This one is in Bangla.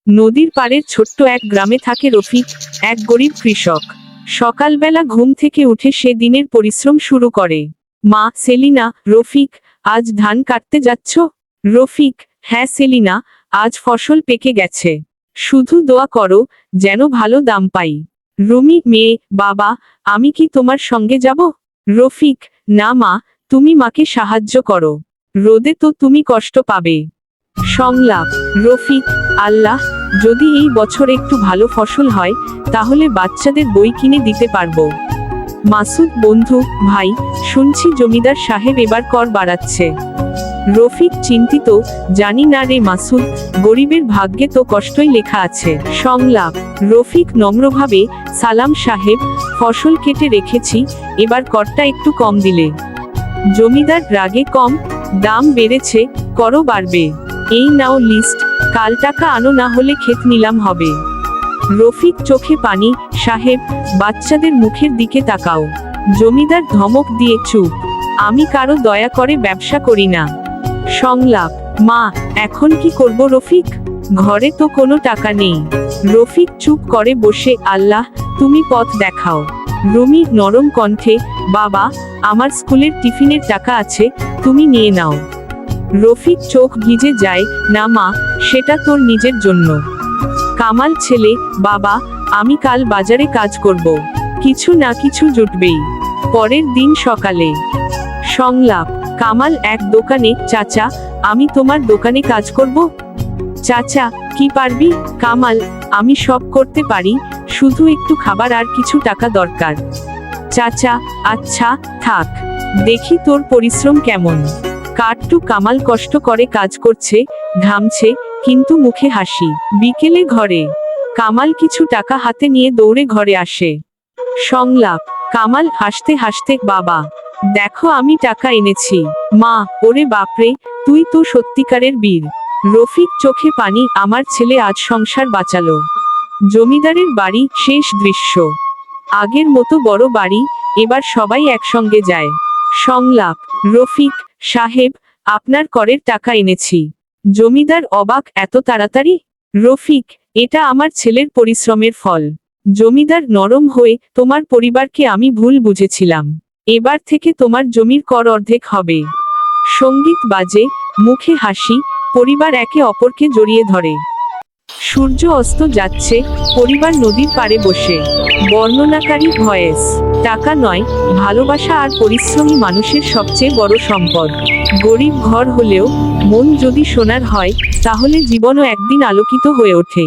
নদীর পাড়ের ছোট্ট এক গ্রামে থাকে রফিক, এক গরিব কৃষক। সকালবেলা ঘুম থেকে উঠে সে দিনের পরিশ্রম শুরু করে। মা সেলিনা, রফিক, আজ ধান কাটতে যাচ্ছ? রফিক: হ্যাঁ সেলিনা, আজ ফসল পেকে গেছে। শুধু দোয়া করো যেন ভালো দাম পাই। রুমি: মেয়ে: বাবা, আমি কি তোমার সঙ্গে যাব? রফিক: না মা, তুমি মাকে সাহায্য করো, রোদে তো তুমি কষ্ট পাবে। সংলাপ: রফিক: আল্লাহ, যদি এই বছর একটু ভালো ফসল হয় তাহলে বাচ্চাদের বই কিনে দিতে পারবো। মাসুদ: বন্ধু, ভাই, শুনছি জমিদার সাহেব এবার কর বাড়াচ্ছে। রফিক চিন্তিত: জানি না রে মাসুদ, গরিবের ভাগ্যে তো কষ্টই লেখা আছে। সংলাপ: রফিক নম্রভাবে: সালাম সাহেব, ফসল কেটে রেখেছি, এবার করটা একটু কম দিলে। জমিদার রাগে: কম? দাম বেড়েছে, করও বাড়বে। এই নাও লিস্ট, কাল টাকা আনো, না হলে ক্ষেত নিলাম হবে। রফিক চোখে পানি: সাহেব, বাচ্চাদের মুখের দিকে তাকাও। জমিদার ধমক দিয়ে: চুপ, আমি কারো দয়া করে ব্যবসা করি না। সংলাপ: মা, এখন কি করব রফিক? ঘরে তো কোনো টাকা নেই। রফিক চুপ করে বসে: আল্লাহ, তুমি পথ দেখাও। রুমি নরম কণ্ঠে: বাবা, আমার স্কুলের টিফিনের টাকা আছে, তুমি নিয়ে নাও। রফিক চোখ ভিজে যায়: না মা, সেটা তোর নিজের জন্য। কামাল ছেলে: বাবা, আমি কাল বাজারে কাজ করব, কিছু না কিছু জুটবেই। পরের দিন সকালে। সংলাপ: কামাল এক দোকানে: চাচা, আমি তোমার দোকানে কাজ করব? চাচা: কি পারবি? কামাল: আমি সব করতে পারি, শুধু একটু খাবার আর কিছু টাকা দরকার। চাচা: আচ্ছা, থাক, দেখি তোর পরিশ্রম কেমন। কাটটু কামাল কষ্ট করে কাজ করছে, ঘামছে, কিন্তু মুখে হাসি। বিকেলে ঘরে। কামাল কিছু টাকা হাতে নিয়ে দৌড়ে ঘরে আসে। সংলাপ: কামাল হাসতে হাসতে: বাবা, দেখো আমি টাকা এনেছি। মা: ওরে বাপরে, তুই তো সত্যিকারের বীর। রফিক চোখে পানি: আমার ছেলে আজ সংসার বাঁচালো। জমিদারের বাড়ি, শেষ দৃশ্য। আগের মতো বড় বাড়ি, এবার সবাই একসঙ্গে যায়। সংলাপ: রফিক সাহেব, আপনার করের টাকা এনেছি। জমিদার অবাক: এত তাড়াতাড়ি? রফিক: এটা আমার ছেলের পরিশ্রমের ফল। জমিদার নরম হয়ে: তোমার পরিবারকে আমি ভুল বুঝেছিলাম, এবার থেকে তোমার জমির কর অর্ধেক হবে। সঙ্গীত বাজে, মুখে হাসি, পরিবার একে অপরকে জড়িয়ে ধরে। সূর্য অস্ত যাচ্ছে, পরিবার নদীর পাড়ে বসে। বর্ণনাকারী ভয়েস: টাকা নয়, ভালোবাসা আর পরিশ্রমী মানুষের সবচেয়ে বড় সম্পদ। গরিব ঘর হলেও মন যদি সোনার হয়, তাহলে জীবনও একদিন আলোকিত হয়ে ওঠে।